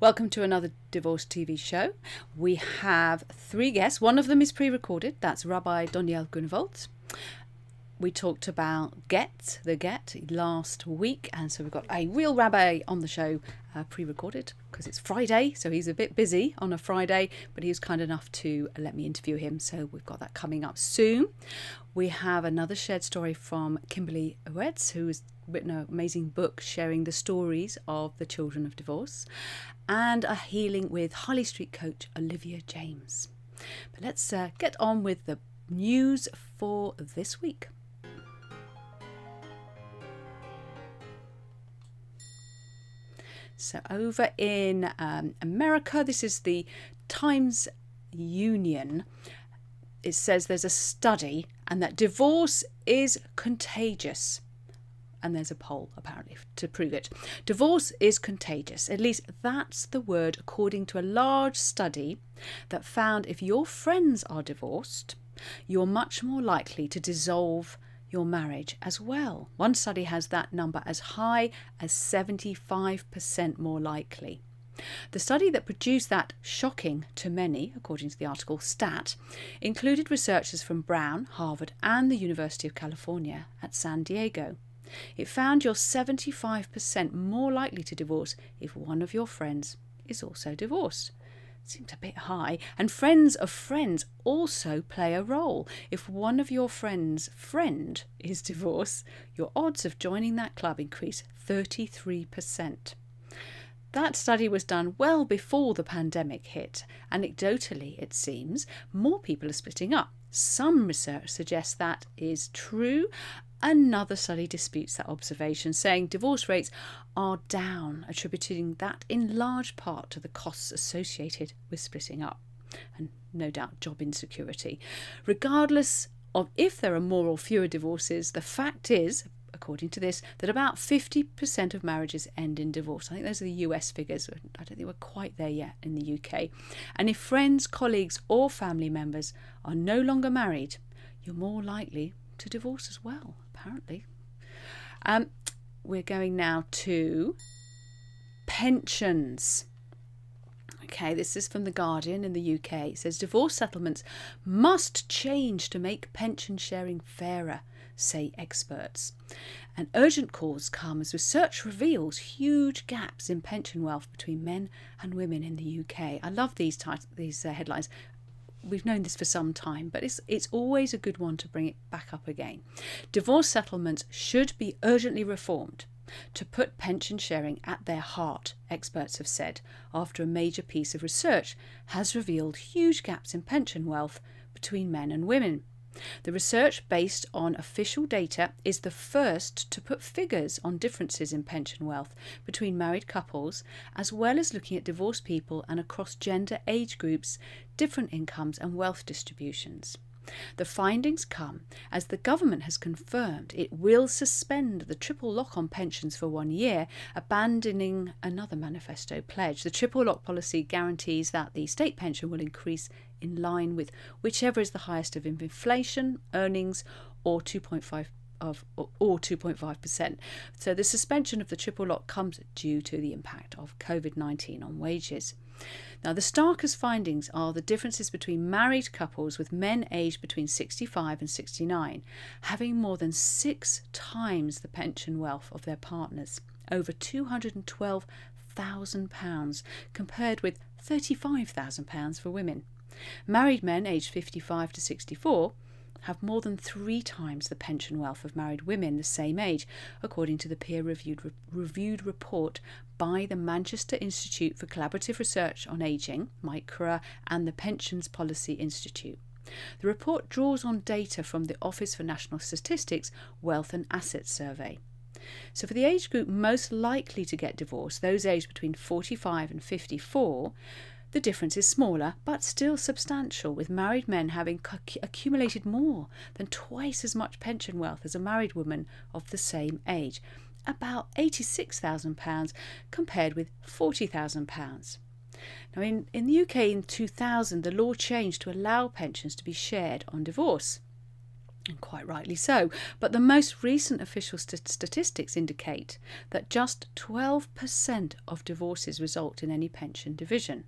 Welcome to another divorce TV show. We have three guests. One of them is pre-recorded. That's Rabbi Doniel Grunewald. We talked about the get last week, and so we've got a real rabbi on the show, pre-recorded because it's Friday, so he's a bit busy on a Friday, but he was kind enough to let me interview him, so we've got that coming up soon. We have another shared story from Kimberly Ewertz, who has written an amazing book sharing the stories of the children of divorce, and a healing with Harley Street coach Olivia James. But let's get on with the news for this week. So over in America, this is the Times Union. It says there's a study and that divorce is contagious. And there's a poll, apparently, to prove it. Divorce is contagious. At least that's the word, according to a large study that found if your friends are divorced, you're much more likely to dissolve your marriage as well. One study has that number as high as 75% more likely. The study that produced that shocking to many, according to the article, stat, included researchers from Brown, Harvard, and the University of California at San Diego. It found you're 75% more likely to divorce if one of your friends is also divorced. Seems a bit high. And friends of friends also play a role. If one of your friends' friend is divorced, your odds of joining that club increase 33%. That study was done well before the pandemic hit. Anecdotally, it seems, more people are splitting up. Some research suggests that is true. Another study disputes that observation, saying divorce rates are down, attributing that in large part to the costs associated with splitting up, and no doubt job insecurity. Regardless of if there are more or fewer divorces, the fact is, according to this, that about 50% of marriages end in divorce. I think those are the US figures. I don't think we're quite there yet in the UK. And if friends, colleagues or family members are no longer married, you're more likely to divorce as well, apparently. We're going now to pensions. Okay, this is from The Guardian in the UK. It says divorce settlements must change to make pension sharing fairer, say experts. And urgent calls come as research reveals huge gaps in pension wealth between men and women in the UK. I love these headlines. We've known this for some time, but it's always a good one to bring it back up again. Divorce settlements should be urgently reformed to put pension sharing at their heart, experts have said, after a major piece of research has revealed huge gaps in pension wealth between men and women. The research, based on official data, is the first to put figures on differences in pension wealth between married couples, as well as looking at divorced people and across gender, age groups, different incomes and wealth distributions. The findings come as the government has confirmed it will suspend the triple lock on pensions for 1 year, abandoning another manifesto pledge. The triple lock policy guarantees that the state pension will increase in line with whichever is the highest of inflation, earnings, or 2.5%. So the suspension of the triple lock comes due to the impact of COVID-19 on wages. Now, the starkest findings are the differences between married couples with men aged between 65 and 69 having more than 6 times the pension wealth of their partners, over £212,000, compared with £35,000 for women. Married men aged 55 to 64 have more than 3 times the pension wealth of married women the same age, according to the peer-reviewed report by the Manchester Institute for Collaborative Research on Ageing, MICRA, and the Pensions Policy Institute. The report draws on data from the Office for National Statistics Wealth and Assets Survey. So for the age group most likely to get divorced, those aged between 45 and 54, the difference is smaller, but still substantial, with married men having accumulated more than twice as much pension wealth as a married woman of the same age, about £86,000 compared with £40,000. Now, in the UK in 2000, the law changed to allow pensions to be shared on divorce. And quite rightly so. But the most recent official statistics indicate that just 12% of divorces result in any pension division.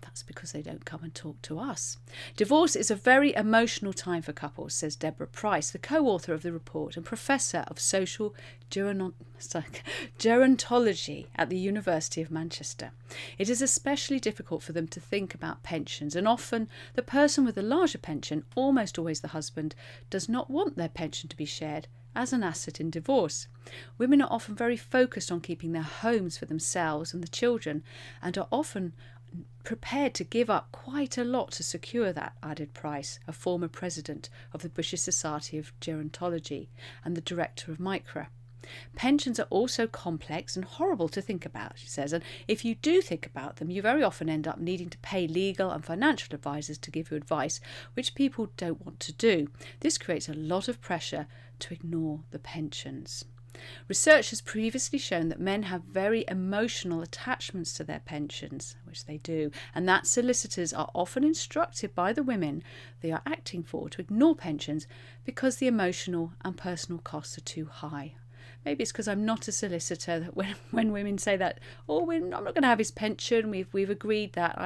That's because they don't come and talk to us. Divorce is a very emotional time for couples, says Deborah Price, the co-author of the report and professor of social gerontology at the University of Manchester. It is especially difficult for them to think about pensions, and often the person with the larger pension, almost always the husband, does not want their pension to be shared as an asset in divorce. Women are often very focused on keeping their homes for themselves and the children, and are often prepared to give up quite a lot to secure that, added Price, a former president of the British Society of Gerontology and the director of Micra. Pensions are also complex and horrible to think about, she says, and if you do think about them, you very often end up needing to pay legal and financial advisors to give you advice, which people don't want to do. This creates a lot of pressure to ignore the pensions. Research has previously shown that men have very emotional attachments to their pensions, which they do, and that solicitors are often instructed by the women they are acting for to ignore pensions because the emotional and personal costs are too high. Maybe it's because I'm not a solicitor that when women say that, I'm not going to have his pension, we've agreed that,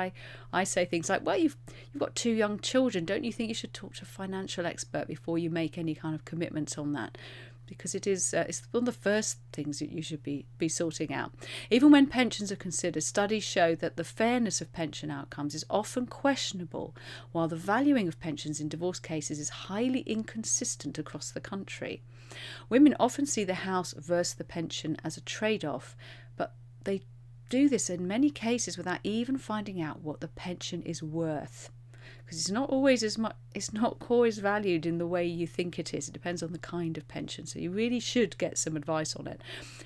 I say things like, well, you've got 2 young children, don't you think you should talk to a financial expert before you make any kind of commitments on that? Because it's one of the first things that you should be sorting out. Even when pensions are considered, studies show that the fairness of pension outcomes is often questionable, while the valuing of pensions in divorce cases is highly inconsistent across the country. Women often see the house versus the pension as a trade-off, but they do this in many cases without even finding out what the pension is worth. Because it's not always valued in the way you think it is. It depends on the kind of pension. So you really should get some advice on it.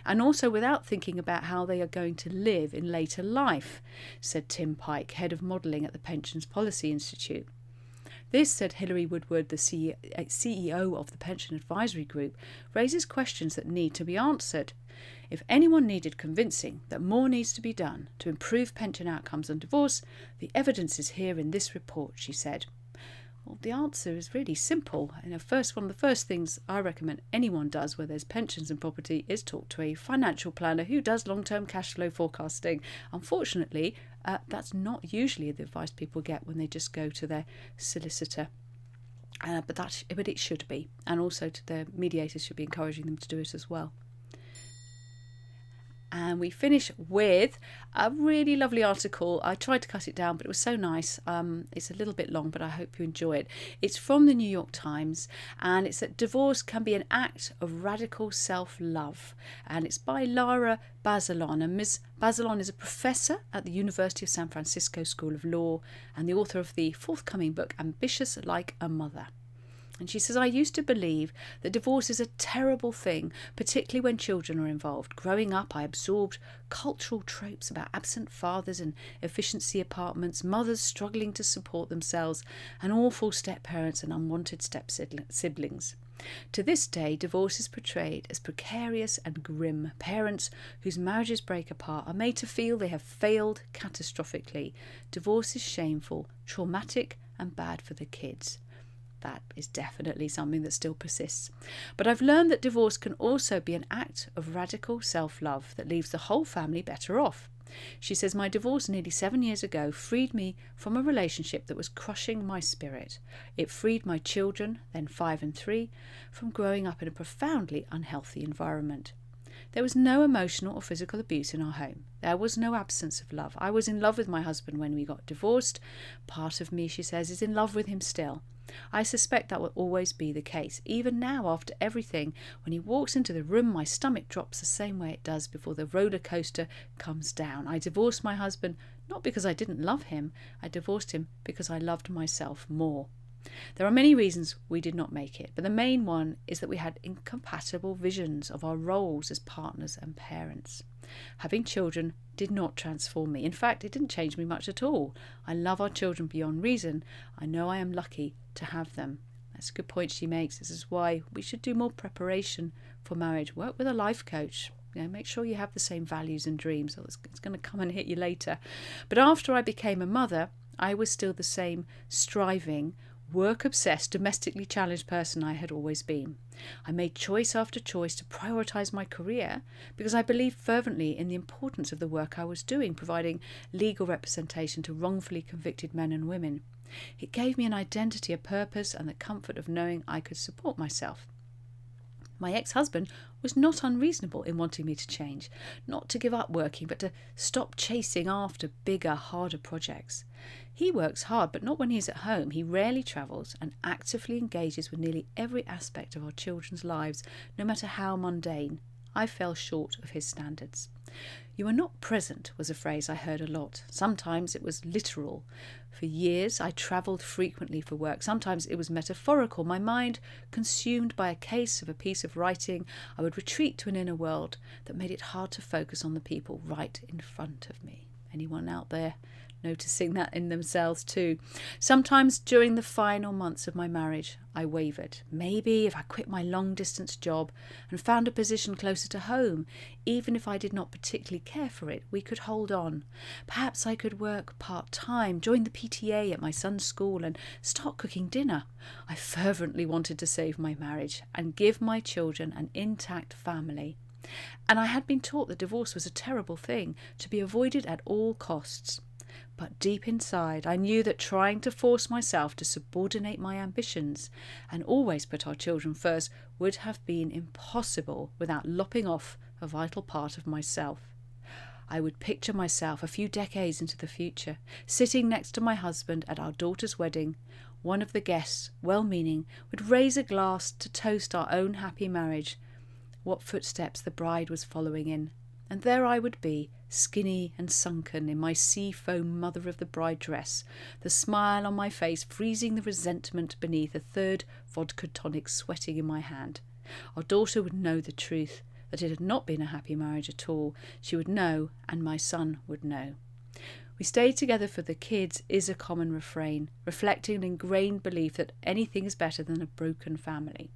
And also without thinking about how they are going to live in later life, said Tim Pike, head of modelling at the Pensions Policy Institute. This, said Hilary Woodward, the CEO of the Pension Advisory Group, raises questions that need to be answered. If anyone needed convincing that more needs to be done to improve pension outcomes on divorce, the evidence is here in this report, she said. Well, the answer is really simple. And one of the first things I recommend anyone does where there's pensions and property is talk to a financial planner who does long-term cash flow forecasting. Unfortunately, that's not usually the advice people get when they just go to their solicitor. But it should be. And also the mediators should be encouraging them to do it as well. And we finish with a really lovely article. I tried to cut it down, but it was so nice. It's a little bit long, but I hope you enjoy it. It's from the New York Times, and it's that divorce can be an act of radical self-love. And it's by Lara Bazelon. And Ms. Bazelon is a professor at the University of San Francisco School of Law and the author of the forthcoming book, Ambitious Like a Mother. And she says, I used to believe that divorce is a terrible thing, particularly when children are involved. Growing up, I absorbed cultural tropes about absent fathers and efficiency apartments, mothers struggling to support themselves, and awful step-parents and unwanted step-siblings. To this day, divorce is portrayed as precarious and grim. Parents whose marriages break apart are made to feel they have failed catastrophically. Divorce is shameful, traumatic, and bad for the kids. That is definitely something that still persists. But I've learned that divorce can also be an act of radical self-love that leaves the whole family better off. She says, my divorce nearly 7 years ago freed me from a relationship that was crushing my spirit. It freed my children, then 5 and 3, from growing up in a profoundly unhealthy environment. There was no emotional or physical abuse in our home. There was no absence of love. I was in love with my husband when we got divorced. Part of me, she says, is in love with him still. I suspect that will always be the case. Even now, after everything, when he walks into the room, my stomach drops the same way it does before the roller coaster comes down. I divorced my husband not because I didn't love him. I divorced him because I loved myself more. There are many reasons we did not make it, but the main one is that we had incompatible visions of our roles as partners and parents. Having children did not transform me. In fact, it didn't change me much at all. I love our children beyond reason. I know I am lucky to have them. That's a good point she makes. This is why we should do more preparation for marriage. Work with a life coach. Make sure you have the same values and dreams, or it's going to come and hit you later. But after I became a mother, I was still the same striving, work-obsessed, domestically challenged person I had always been. I made choice after choice to prioritise my career because I believed fervently in the importance of the work I was doing, providing legal representation to wrongfully convicted men and women. It gave me an identity, a purpose, and the comfort of knowing I could support myself. My ex-husband was not unreasonable in wanting me to change, not to give up working, but to stop chasing after bigger, harder projects. He works hard, but not when he's at home. He rarely travels and actively engages with nearly every aspect of our children's lives, no matter how mundane. I fell short of his standards. "You are not present" was a phrase I heard a lot. Sometimes it was literal. For years I travelled frequently for work. Sometimes it was metaphorical. My mind consumed by a case of a piece of writing, I would retreat to an inner world that made it hard to focus on the people right in front of me. Anyone out there noticing that in themselves too? Sometimes during the final months of my marriage, I wavered. Maybe if I quit my long-distance job and found a position closer to home, even if I did not particularly care for it, we could hold on. Perhaps I could work part-time, join the PTA at my son's school and start cooking dinner. I fervently wanted to save my marriage and give my children an intact family. And I had been taught that divorce was a terrible thing, to be avoided at all costs. But deep inside, I knew that trying to force myself to subordinate my ambitions and always put our children first would have been impossible without lopping off a vital part of myself. I would picture myself a few decades into the future, sitting next to my husband at our daughter's wedding. One of the guests, well-meaning, would raise a glass to toast our own happy marriage. What footsteps the bride was following in. And there I would be, skinny and sunken in my sea-foam mother-of-the-bride dress, the smile on my face freezing the resentment beneath a third vodka tonic sweating in my hand. Our daughter would know the truth, that it had not been a happy marriage at all. She would know, and my son would know. "We stayed together for the kids" is a common refrain, reflecting an ingrained belief that anything is better than a broken family.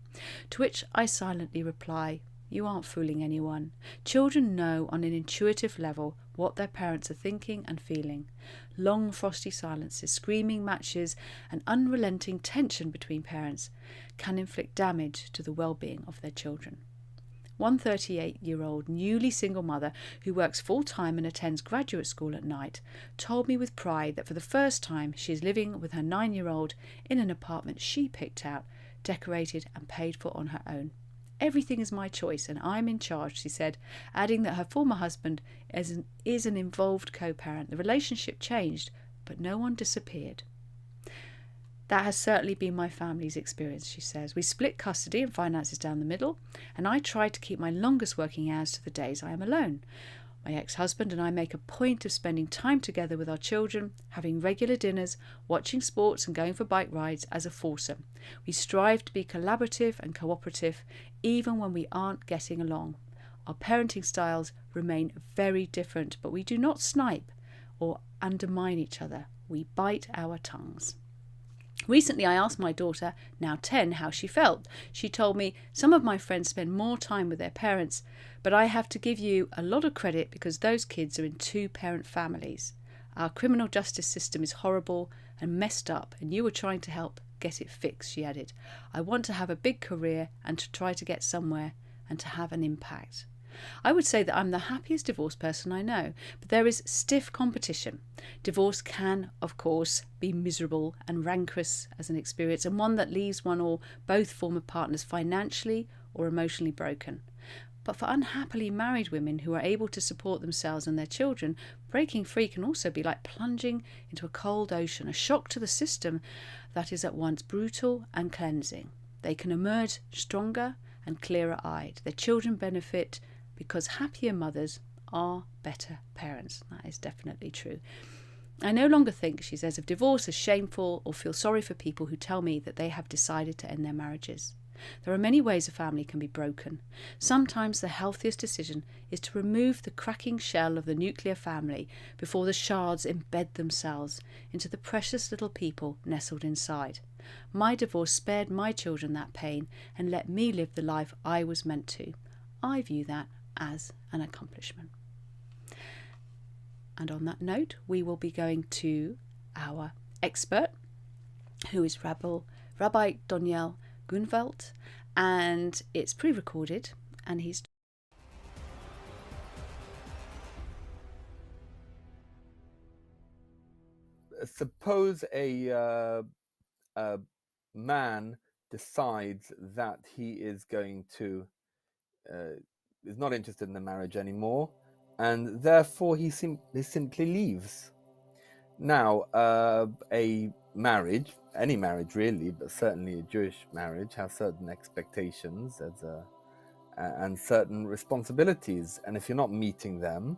To which I silently reply, "You aren't fooling anyone. Children know on an intuitive level what their parents are thinking and feeling. Long frosty silences, screaming matches, and unrelenting tension between parents can inflict damage to the well-being of their children." One 38-year-old newly single mother who works full-time and attends graduate school at night told me with pride that for the first time she is living with her 9-year-old in an apartment she picked out, decorated and paid for on her own. "Everything is my choice and I'm in charge," she said, adding that her former husband is an involved co-parent. The relationship changed, but no one disappeared. "That has certainly been my family's experience," she says. "We split custody and finances down the middle, and I try to keep my longest working hours to the days I am alone. My ex-husband and I make a point of spending time together with our children, having regular dinners, watching sports and going for bike rides as a foursome. We strive to be collaborative and cooperative, even when we aren't getting along. Our parenting styles remain very different, but we do not snipe or undermine each other. We bite our tongues." Recently, I asked my daughter, now 10, how she felt. She told me, "Some of my friends spend more time with their parents, but I have to give you a lot of credit because those kids are in 2-parent families. Our criminal justice system is horrible and messed up, and you are trying to help get it fixed," she added. "I want to have a big career and to try to get somewhere and to have an impact." I would say that I'm the happiest divorced person I know, but there is stiff competition. Divorce can, of course, be miserable and rancorous as an experience, and one that leaves one or both former partners financially or emotionally broken. But for unhappily married women who are able to support themselves and their children, breaking free can also be like plunging into a cold ocean, a shock to the system that is at once brutal and cleansing. They can emerge stronger and clearer-eyed. Their children benefit because happier mothers are better parents. That is definitely true. "I no longer think," she says, "of divorce as shameful or feel sorry for people who tell me that they have decided to end their marriages. There are many ways a family can be broken. Sometimes the healthiest decision is to remove the cracking shell of the nuclear family before the shards embed themselves into the precious little people nestled inside. My divorce spared my children that pain and let me live the life I was meant to. I view that as an accomplishment." And on that note, we will be going to our expert. who is Rabbi Doniel Grunewald, and it's pre-recorded, and he's suppose a man decides that he is going to is not interested in the marriage anymore, and therefore he simply leaves. Now, a marriage, any marriage really, but certainly a Jewish marriage, has certain expectations and certain responsibilities, and if you're not meeting them,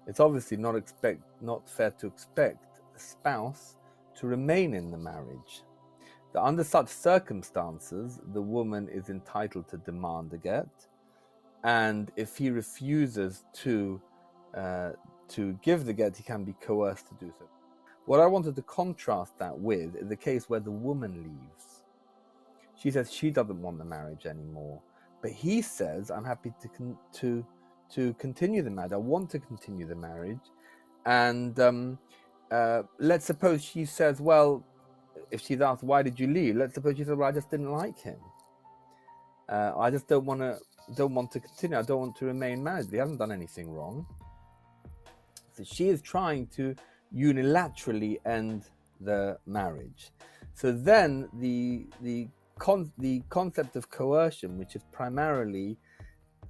it's obviously not fair to expect the spouse to remain in the marriage. That under such circumstances, the woman is entitled to demand a get, and if he refuses to give the get, he can be coerced to do so. What I wanted to contrast that with is the case where the woman leaves. She says she doesn't want the marriage anymore, but he says, "I'm happy to continue the marriage. I want to continue the marriage." And let's suppose she says, well, if she's asked, "Why did you leave?" Let's suppose she says, "Well, I just didn't like him. I just don't want to continue. I don't want to remain married. He hasn't done anything wrong." So she is trying to unilaterally end the marriage. So then the concept of coercion, which is primarily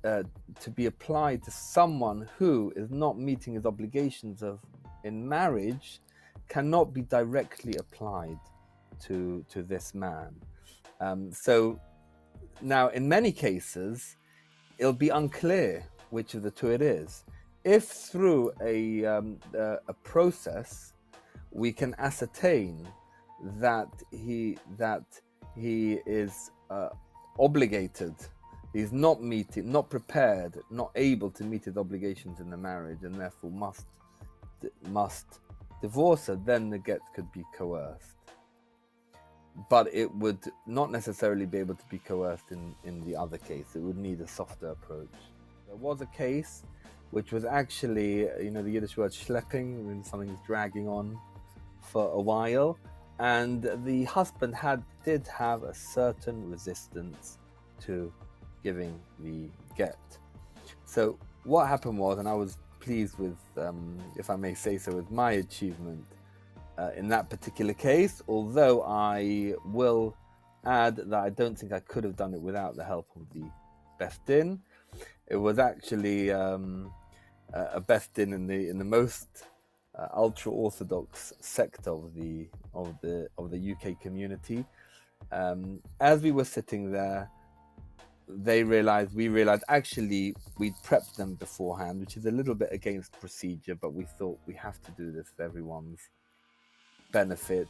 to be applied to someone who is not meeting his obligations in marriage, cannot be directly applied to this man. So now, in many cases, it'll be unclear which of the two it is. If through a process we can ascertain that he is obligated, he's not prepared, not able to meet his obligations in the marriage, and therefore must divorce her, then the get could be coerced. But it would not necessarily be able to be coerced in the other case. It would need a softer approach. There was a case which was actually, the Yiddish word schlepping, when something's dragging on for a while, and the husband did have a certain resistance to giving the get. So what happened was, and I was pleased with, if I may say so, with my achievement in that particular case, although I will add that I don't think I could have done it without the help of the Beth Din. It was actually a Beth Din in the most ultra-Orthodox sect of the UK community. As we were sitting there, we realized actually we'd prepped them beforehand, which is a little bit against procedure, but we thought we have to do this for everyone's benefit.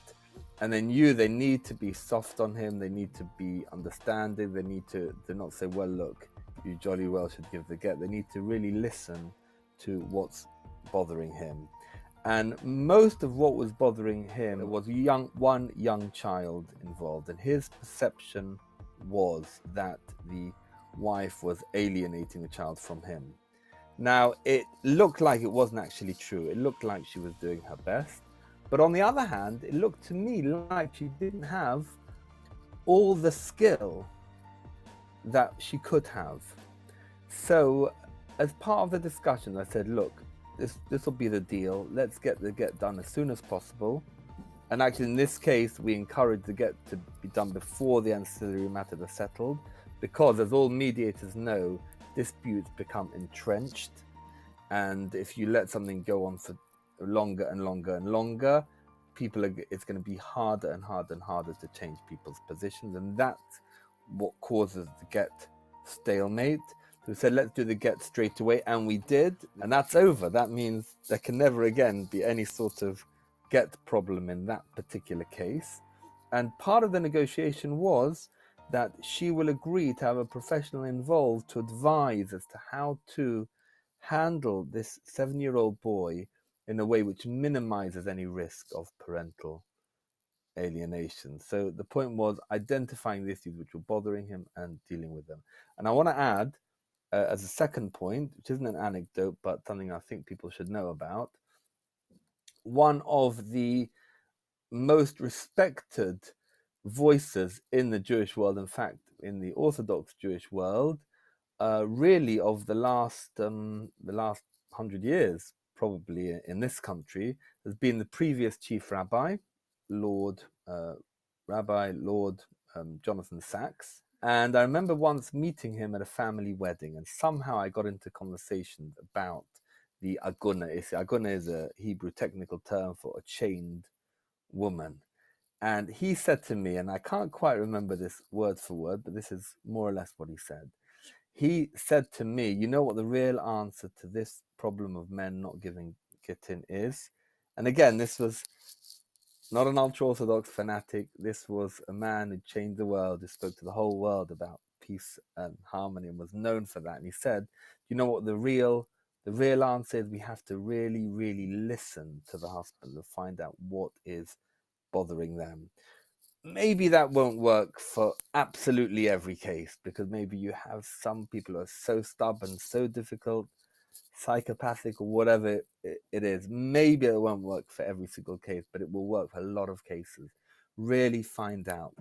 And they knew they need to be soft on him, they need to be understanding, they need to not say, "Well, look, you jolly well should give the get." They need to really listen to what's bothering him. And most of what was bothering him was one young child involved, and his perception was that the wife was alienating the child from him. Now, it looked like it wasn't actually true. It looked like she was doing her best. But on the other hand, it looked to me like she didn't have all the skill that she could have. So as part of the discussion, I said, "Look, this will be the deal. Let's get the get done as soon as possible." And actually, in this case, we encourage the get to be done before the ancillary matters are settled, because as all mediators know, disputes become entrenched. And if you let something go on for longer and longer and longer, it's going to be harder and harder and harder to change people's positions. And that's what causes the get stalemate. So we said, let's do the get straight away, and we did, and that's over. That means there can never again be any sort of get problem in that particular case. And part of the negotiation was that she will agree to have a professional involved to advise as to how to handle this 7-year-old boy in a way which minimizes any risk of parental alienation. So the point was identifying the issues which were bothering him and dealing with them. And I want to add, as a second point, which isn't an anecdote, but something I think people should know about, one of the most respected voices in the Jewish world, in fact, in the Orthodox Jewish world, really of the last 100 years, probably in this country, has been the previous chief rabbi, Lord Jonathan Sachs. And I remember once meeting him at a family wedding, and somehow I got into conversations about the aguna. Aguna is a Hebrew technical term for a chained woman. And he said to me, and I can't quite remember this word for word, but this is more or less what he said. He said to me, you know what the real answer to this problem of men not giving gittin is? And again, this was not an ultra-Orthodox fanatic. This was a man who changed the world, who spoke to the whole world about peace and harmony and was known for that. And he said, you know what the real answer is? We have to really, really listen to the husband and find out what is bothering them. Maybe that won't work for absolutely every case, because maybe you have some people who are so stubborn, so difficult, psychopathic, or whatever it is. Maybe it won't work for every single case, but it will work for a lot of cases. Really find out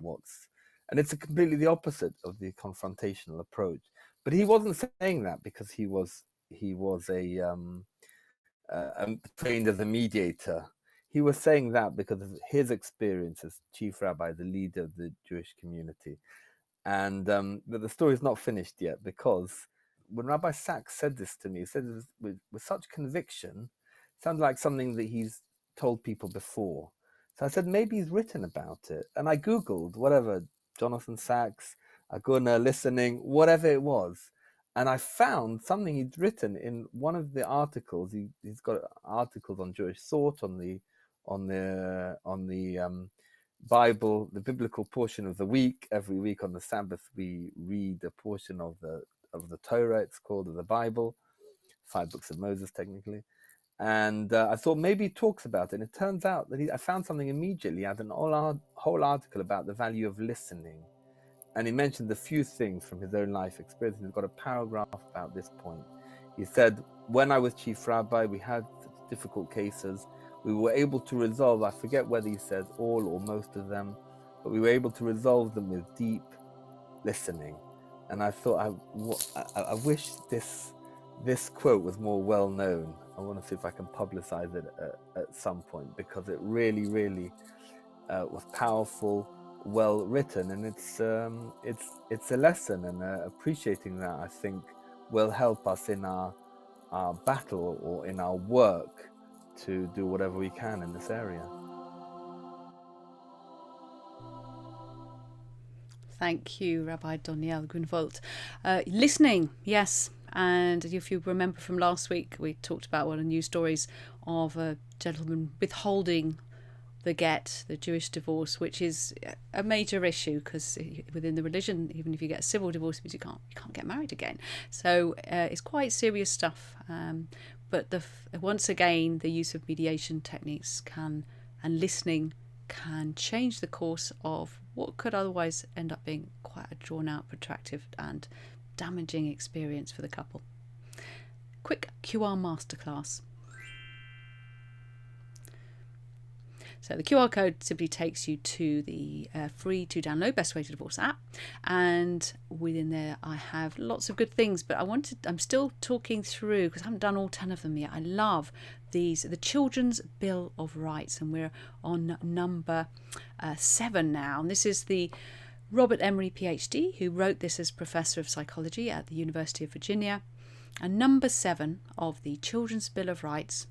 and it's completely the opposite of the confrontational approach. But he wasn't saying that because he was trained as a mediator. He was saying that because of his experience as chief rabbi, the leader of the Jewish community. And but the story is not finished yet, because when Rabbi Sachs said this to me, he said it with such conviction, it sounded like something that he's told people before. So I said, maybe he's written about it. And I Googled whatever, Jonathan Sachs, Aguna, listening, whatever it was. And I found something he'd written in one of the articles. He's got articles on Jewish thought, on the Bible, the biblical portion of the week. Every week on the Sabbath, we read a portion of the Torah. It's called the Bible, 5 books of Moses, technically. And I thought maybe he talks about it. And it turns out that I found something immediately. He had a whole article about the value of listening. And he mentioned a few things from his own life experience. He's got a paragraph about this point. He said, when I was chief rabbi, we had difficult cases. We were able to resolve, I forget whether he says all or most of them, but we were able to resolve them with deep listening. And I thought, I wish this quote was more well known. I want to see if I can publicize it at some point, because it really, really was powerful, well written, and it's a lesson, and appreciating that, I think, will help us in our battle or in our work to do whatever we can in this area. Thank you, Rabbi Doniel Grunewald. Listening, yes. And if you remember from last week, we talked about one of the news stories of a gentleman withholding the Jewish divorce, which is a major issue, because within the religion, even if you get a civil divorce, it means you can't get married again. So it's quite serious stuff. But once again, the use of mediation techniques and listening can change the course of what could otherwise end up being quite a drawn-out, protracted and damaging experience for the couple. Quick QR masterclass. So the QR code simply takes you to the free to download Best Way to Divorce app, and within there I have lots of good things, but I'm still talking through, because I haven't done all 10 of them yet. I love the Children's Bill of Rights, and we're on number 7 now, and this is the Robert Emery PhD, who wrote this as Professor of Psychology at the University of Virginia. And number 7 of the Children's Bill of Rights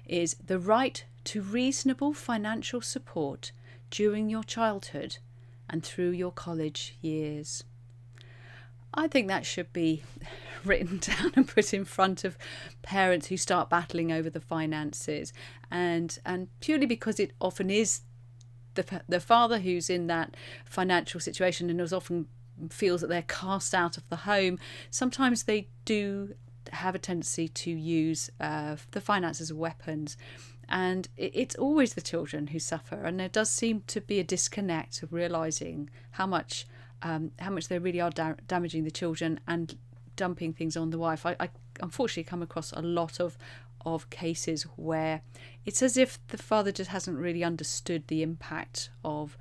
is the right to reasonable financial support during your childhood and through your college years. I think that should be written down and put in front of parents who start battling over the finances, and purely because it often is the father who's in that financial situation and who's often feels that they're cast out of the home. Sometimes they do have a tendency to use the finances as weapons, and it's always the children who suffer. And there does seem to be a disconnect of realising how much they really are damaging the children and dumping things on the wife. I unfortunately come across a lot of cases where it's as if the father just hasn't really understood the impact of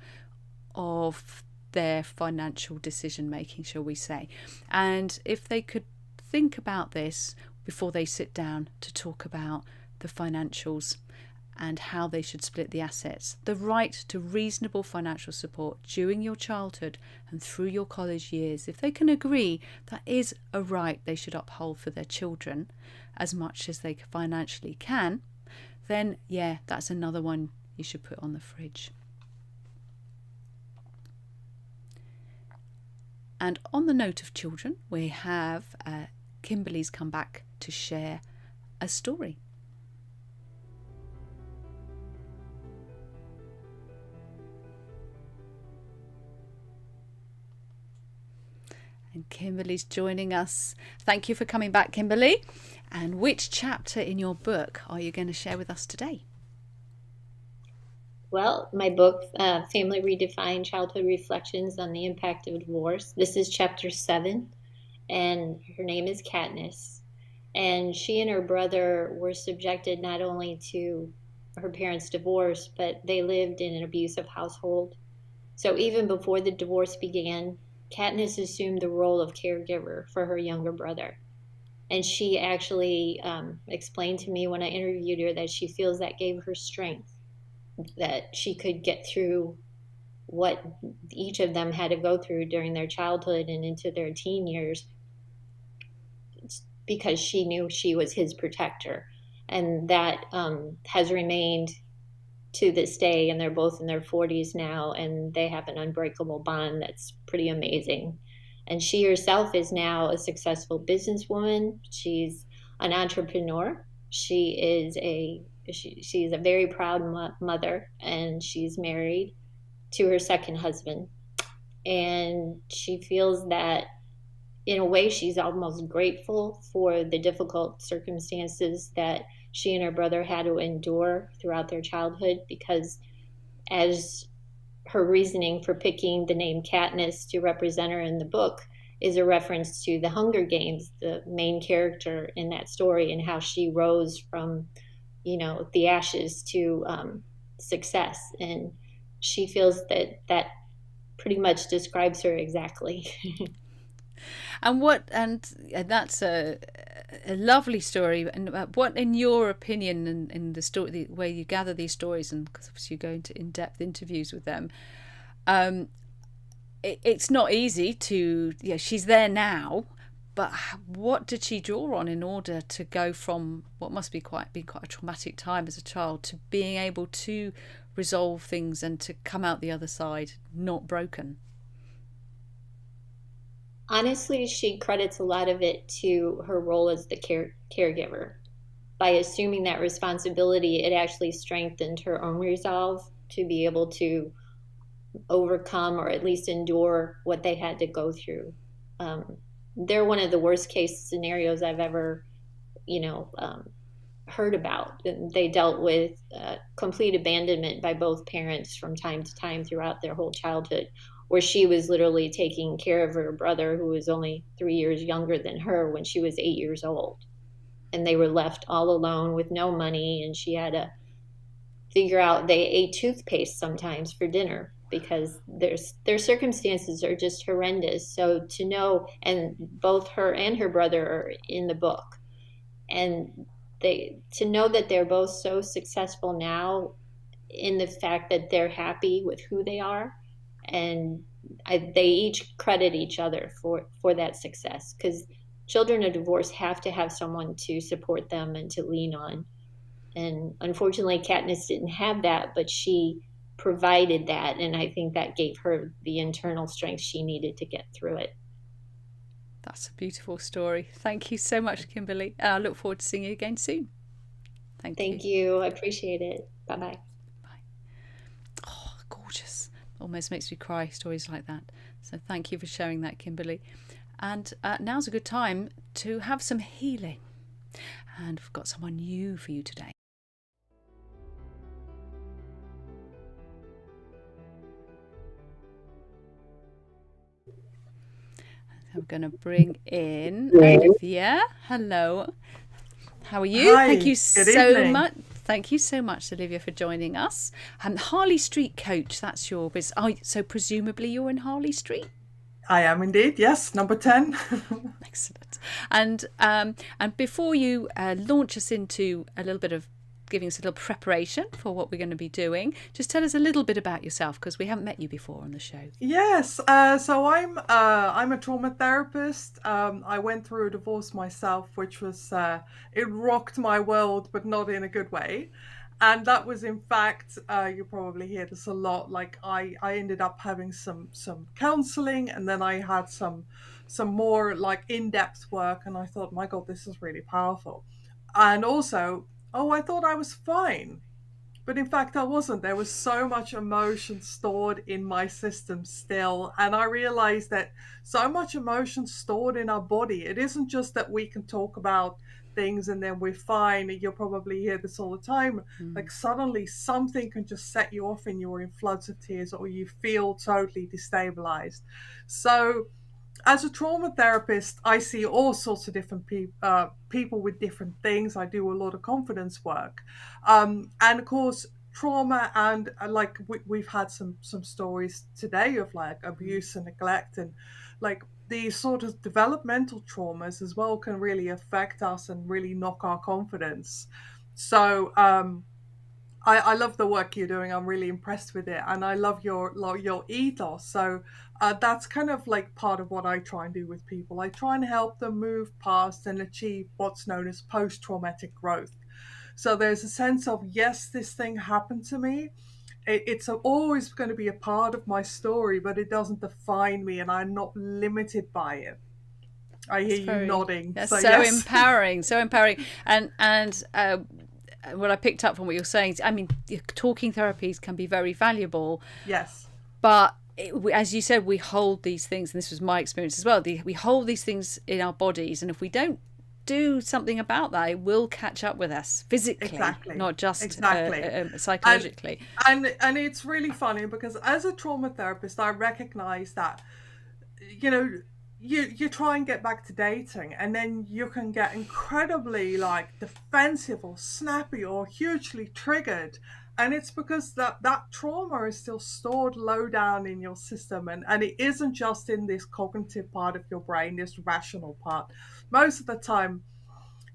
of their financial decision making, shall we say. And if they could think about this before they sit down to talk about the financials and how they should split the assets, the right to reasonable financial support during your childhood and through your college years, if they can agree that is a right they should uphold for their children as much as they financially can, then yeah, that's another one you should put on the fridge. And on the note of children, we have Kimberly's come back to share a story. And Kimberly's joining us. Thank you for coming back, Kimberly. And which chapter in your book are you going to share with us today? Well, my book, Family Redefined, Childhood Reflections on the Impact of Divorce. This is chapter 7, and her name is Katniss. And she and her brother were subjected not only to her parents' divorce, but they lived in an abusive household. So even before the divorce began, Katniss assumed the role of caregiver for her younger brother. And she actually explained to me when I interviewed her that she feels that gave her strength, that she could get through what each of them had to go through during their childhood and into their teen years, because she knew she was his protector. And that has remained to this day, and they're both in their 40s now, and they have an unbreakable bond that's pretty amazing. And she herself is now a successful businesswoman. She's an entrepreneur. She's a very proud mother, and she's married to her second husband. And she feels that in a way she's almost grateful for the difficult circumstances that she and her brother had to endure throughout their childhood, because as her reasoning for picking the name Katniss to represent her in the book is a reference to the Hunger Games, the main character in that story, and how she rose from, the ashes to success. And she feels that pretty much describes her exactly. And that's a lovely story. And what, in your opinion, in the story, the way you gather these stories, and because obviously you go into in-depth interviews with them, it's not easy to. Yeah, she's there now, but what did she draw on in order to go from what must be quite a traumatic time as a child to being able to resolve things and to come out the other side not broken? Honestly, she credits a lot of it to her role as the caregiver. By assuming that responsibility, it actually strengthened her own resolve to be able to overcome or at least endure what they had to go through. They're one of the worst case scenarios I've ever, heard about. They dealt with complete abandonment by both parents from time to time throughout their whole childhood, where she was literally taking care of her brother, who was only 3 years younger than her, when she was 8 years old. And they were left all alone with no money, and she had to figure out they ate toothpaste sometimes for dinner because their circumstances are just horrendous. So to know, and both her and her brother are in the book, and to know that they're both so successful now in the fact that they're happy with who they are, and they each credit each other for that success, because children of divorce have to have someone to support them and to lean on. And unfortunately, Katniss didn't have that, but she provided that, and I think that gave her the internal strength she needed to get through it. That's a beautiful story. Thank you so much, Kimberly. I look forward to seeing you again soon. Thank you. I appreciate it. Bye-bye. Bye. Oh, gorgeous. Almost makes me cry, stories like that. So thank you for sharing that, Kimberly. And now's a good time to have some healing. And we've got someone new for you today. I'm going to bring in Olivia. Hello. How are you? Hi, Thank you so much. Thank you so much, Olivia, for joining us. Harley Street Coach, that's your business. Oh, so presumably you're in Harley Street? I am indeed, yes, number 10. Excellent. And before you launch us into a little bit of giving us a little preparation for what we're going to be doing, just tell us a little bit about yourself, because we haven't met you before on the show. Yes, so I'm a trauma therapist. I went through a divorce myself, which was it rocked my world, but not in a good way. And that was, in fact, you probably hear this a lot. Like I ended up having some counseling, and then I had some more like in-depth work, and I thought, my God, this is really powerful. And also, I thought I was fine. But in fact, I wasn't. There was so much emotion stored in my system still. And I realized that so much emotion stored in our body. It isn't just that we can talk about things and then we're fine. You'll probably hear this all the time. Like suddenly something can just set you off and you're in floods of tears, or you feel totally destabilized. So as a trauma therapist, I see all sorts of different people with different things. I do a lot of confidence work. And of course, trauma and like we've had some stories today of like abuse and neglect, and like these sort of developmental traumas as well can really affect us and really knock our confidence. So I love the work you're doing. I'm really impressed with it, and I love your ethos. So that's kind of like part of what I try and do with people. I try and help them move past and achieve what's known as post-traumatic growth. So there's a sense of, yes, this thing happened to me. It's always going to be a part of my story, but it doesn't define me, and I'm not limited by it. I hear you nodding. That's so yes. empowering, so empowering. And what I picked up from what you're saying is, I mean, talking therapies can be very valuable. Yes. But as you said, we hold these things, and this was my experience as well. We hold these things in our bodies, and if we don't do something about that, it will catch up with us physically, not just psychologically. And it's really funny because as a trauma therapist, I recognize that, you know, you try and get back to dating, and then you can get incredibly like defensive or snappy or hugely triggered, and it's because that trauma is still stored low down in your system, and it isn't just in this cognitive part of your brain, this rational part. Most of the time,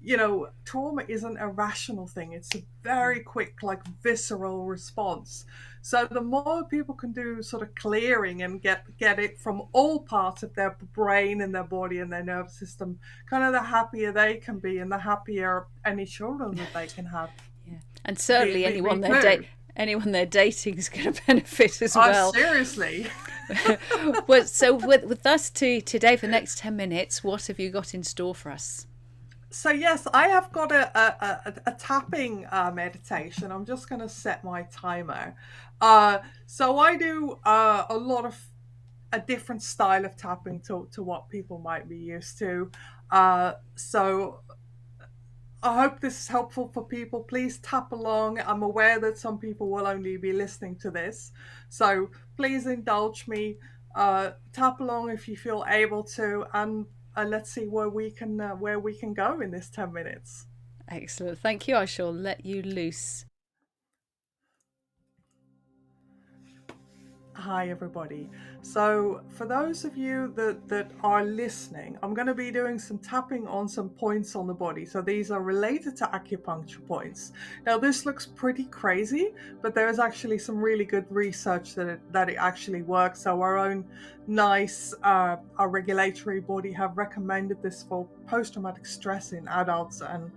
you know, trauma isn't a rational thing. It's a very quick, like visceral response. So the more people can do sort of clearing and get it from all parts of their brain and their body and their nervous system, kind of the happier they can be, and the happier any children that they can have. Yeah, and certainly anyone they're dating is going to benefit as well. Seriously. Well, so with us today for the next 10 minutes, what have you got in store for us? So yes, I have got a tapping meditation. I'm just going to set my timer. So I do a lot of a different style of tapping to what people might be used to. So I hope this is helpful for people. Please tap along. I'm aware that some people will only be listening to this, so please indulge me. Tap along if you feel able to, and let's see where we can go in this 10 minutes. Excellent. Thank you. I shall let you loose. Hi everybody. So for those of you that are listening, I'm going to be doing some tapping on some points on the body. So these are related to acupuncture points. Now this looks pretty crazy, but there is actually some really good research that it actually works. So our own NICE, our regulatory body, have recommended this for post-traumatic stress in adults, and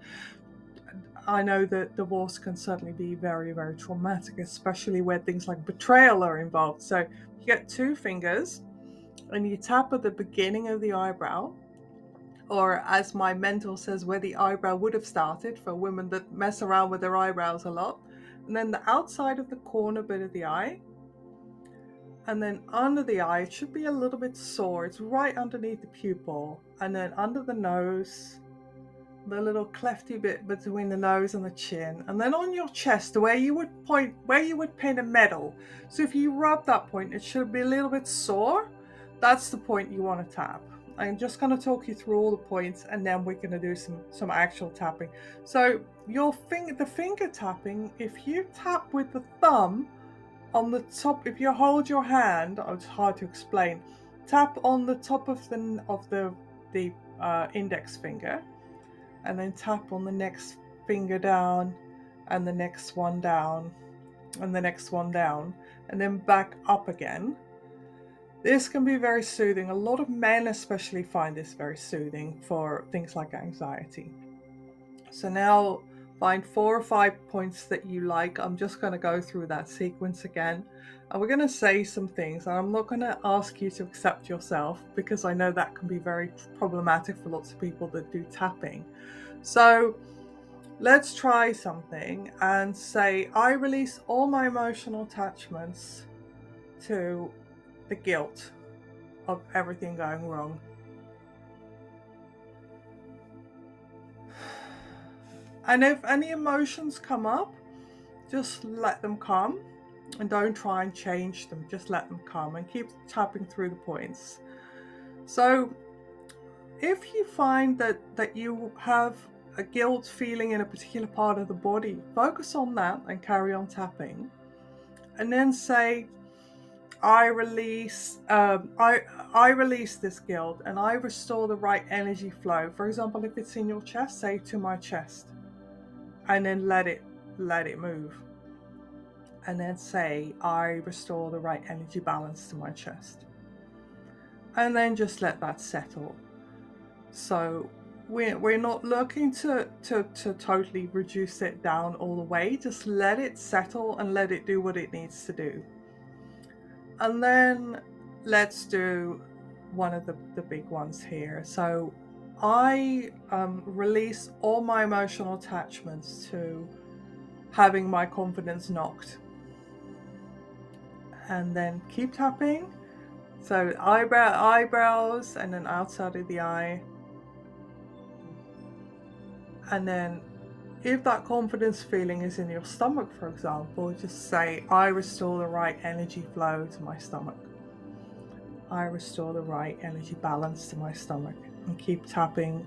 I know that divorce can certainly be very, very traumatic, especially where things like betrayal are involved. So you get 2 fingers and you tap at the beginning of the eyebrow, or as my mentor says, where the eyebrow would have started, for women that mess around with their eyebrows a lot. And then the outside of the corner bit of the eye. And then under the eye, it should be a little bit sore. It's right underneath the pupil. And then under the nose, the little clefty bit between the nose and the chin, and then on your chest where you would pin a medal. So if you rub that point, it should be a little bit sore. That's the point you want to tap. I'm just going to talk you through all the points, and then we're going to do some actual tapping. So the finger tapping, if you tap with the thumb on the top, if you hold your hand, it's hard to explain. Tap on the top of the index finger, and then tap on the next finger down, and the next one down, and the next one down, and then back up again. This can be very soothing. A lot of men especially find this very soothing for things like anxiety. So now find 4 or 5 points that you like. I'm just going to go through that sequence again. And we're going to say some things. And I'm not going to ask you to accept yourself, because I know that can be very problematic for lots of people that do tapping. So let's try something and say, I release all my emotional attachments to the guilt of everything going wrong. And if any emotions come up, just let them come and don't try and change them. Just let them come and keep tapping through the points. So if you find that you have a guilt feeling in a particular part of the body, focus on that and carry on tapping. And then say, I release this guilt, and I restore the right energy flow. For example, if it's in your chest, say to my chest, and then let it move. And then say, I restore the right energy balance to my chest. And then just let that settle. So we're not looking to totally reduce it down all the way. Just let it settle and let it do what it needs to do. And then let's do one of the big ones here. So I release all my emotional attachments to having my confidence knocked. And then keep tapping. So eyebrows, and then outside of the eye. And then if that confidence feeling is in your stomach, for example, just say, I restore the right energy flow to my stomach. I restore the right energy balance to my stomach. And keep tapping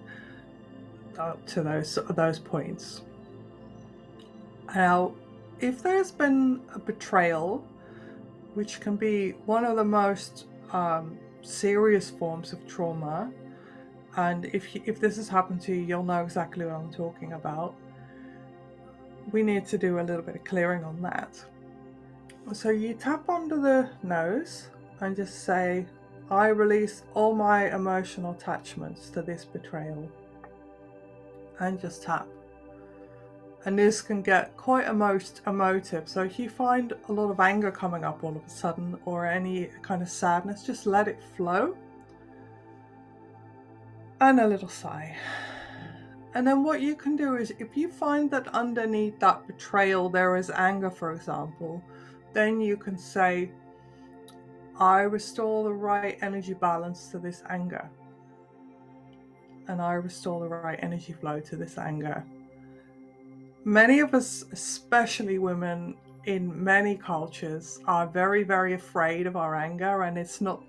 up to those points. Now, if there's been a betrayal, which can be one of the most serious forms of trauma, and if this has happened to you, you'll know exactly what I'm talking about. We need to do a little bit of clearing on that. So you tap under the nose and just say, I release all my emotional attachments to this betrayal. And just tap. And this can get quite emotive. So if you find a lot of anger coming up all of a sudden, or any kind of sadness, just let it flow. And a little sigh. And then what you can do is, if you find that underneath that betrayal there is anger, for example, then you can say, I restore the right energy balance to this anger. And I restore the right energy flow to this anger. Many of us, especially women in many cultures, are very, very afraid of our anger, and it's not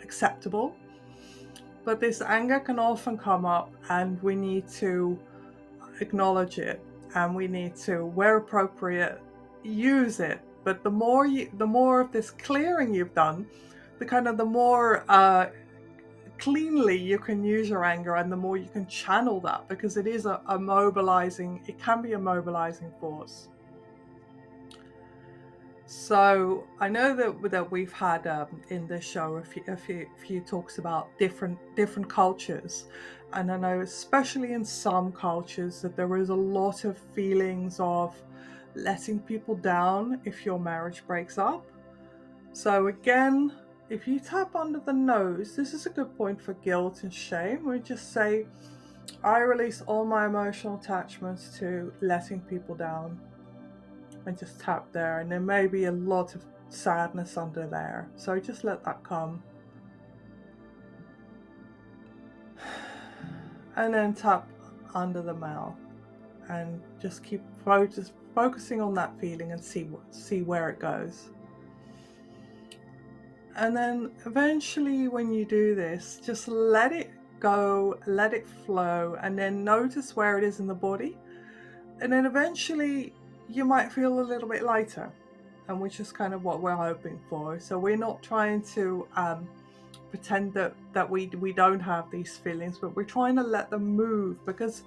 acceptable. But this anger can often come up, and we need to acknowledge it, and we need to, where appropriate, use it. But the more of this clearing you've done, the more cleanly you can use your anger, and the more you can channel that, because it is it can be a mobilizing force. So I know that we've had in this show a few talks about different cultures, and I know especially in some cultures that there is a lot of feelings of letting people down if your marriage breaks up. So again, if you tap under the nose, this is a good point for guilt and shame. We just say, I release all my emotional attachments to letting people down. And just tap there, and there may be a lot of sadness under there, so just let that come. And then tap under the mouth, and just keep focusing on that feeling and see where it goes. And then eventually, when you do this, just let it go, let it flow, and then notice where it is in the body. And then eventually, you might feel a little bit lighter, and which is kind of what we're hoping for. So we're not trying to pretend that we don't have these feelings, but we're trying to let them move, because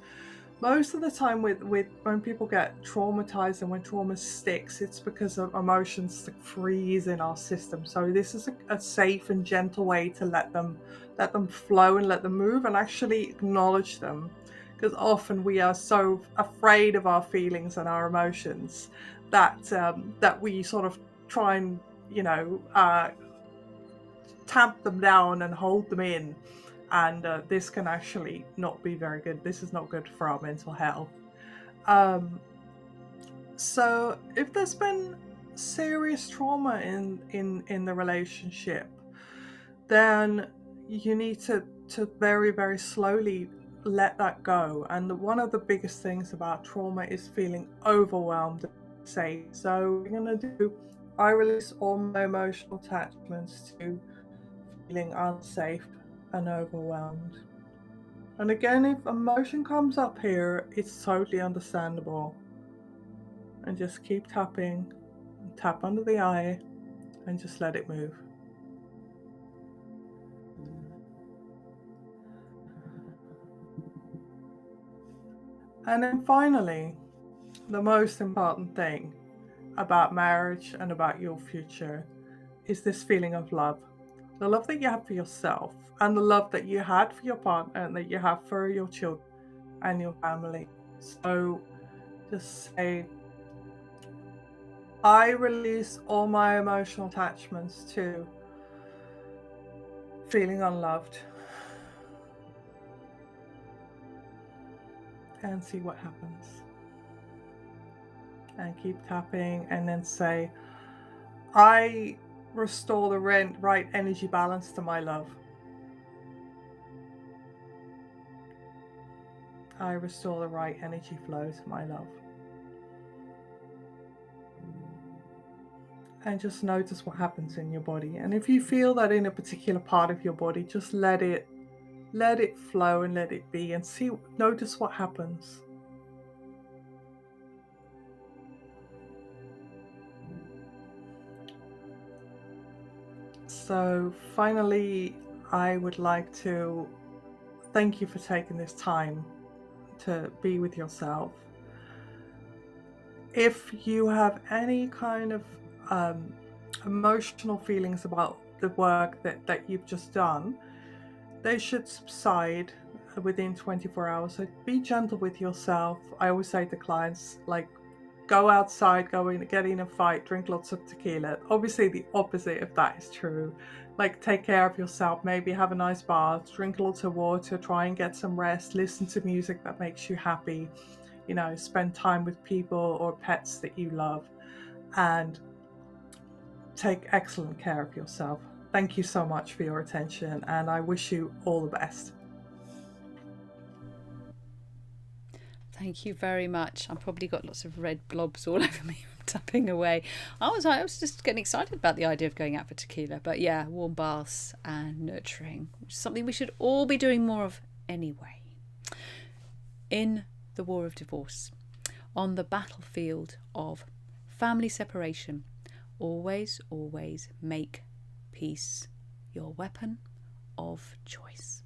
most of the time with when people get traumatized and when trauma sticks, it's because of emotions freeze in our system. So this is a safe and gentle way to let them flow and let them move and actually acknowledge them, because often we are so afraid of our feelings and our emotions that that we sort of try and tamp them down and hold them in, and this can actually not be very good. This is not good for our mental health. So if there's been serious trauma in the relationship, then you need to very, very slowly let that go. And one of the biggest things about trauma is feeling overwhelmed. So we're going to do, I release all my emotional attachments to feeling unsafe and overwhelmed. And again, if emotion comes up here, it's totally understandable. And just keep tapping, tap under the eye, and just let it move. And then finally, the most important thing about marriage and about your future is this feeling of love. The love that you have for yourself, and the love that you had for your partner, and that you have for your children and your family. So just say, I release all my emotional attachments to feeling unloved, and see what happens. And keep tapping, and then say, I restore the right energy balance to my love. I restore the right energy flow to my love. And just notice what happens in your body. And if you feel that in a particular part of your body, just let it flow and let it be, and notice what happens. So finally, I would like to thank you for taking this time to be with yourself. If you have any kind of emotional feelings about the work that you've just done, they should subside within 24 hours. So be gentle with yourself. I always say to clients, like, go outside, go in, get in a fight, drink lots of tequila. Obviously the opposite of that is true. Like, take care of yourself, maybe have a nice bath, drink lots of water, try and get some rest, listen to music that makes you happy, spend time with people or pets that you love, and take excellent care of yourself. Thank you so much for your attention, and I wish you all the best. Thank you very much. I've probably got lots of red blobs all over me from tapping away. I was just getting excited about the idea of going out for tequila. But yeah, warm baths and nurturing, which is something we should all be doing more of anyway. In the war of divorce, on the battlefield of family separation, always, always make peace your weapon of choice.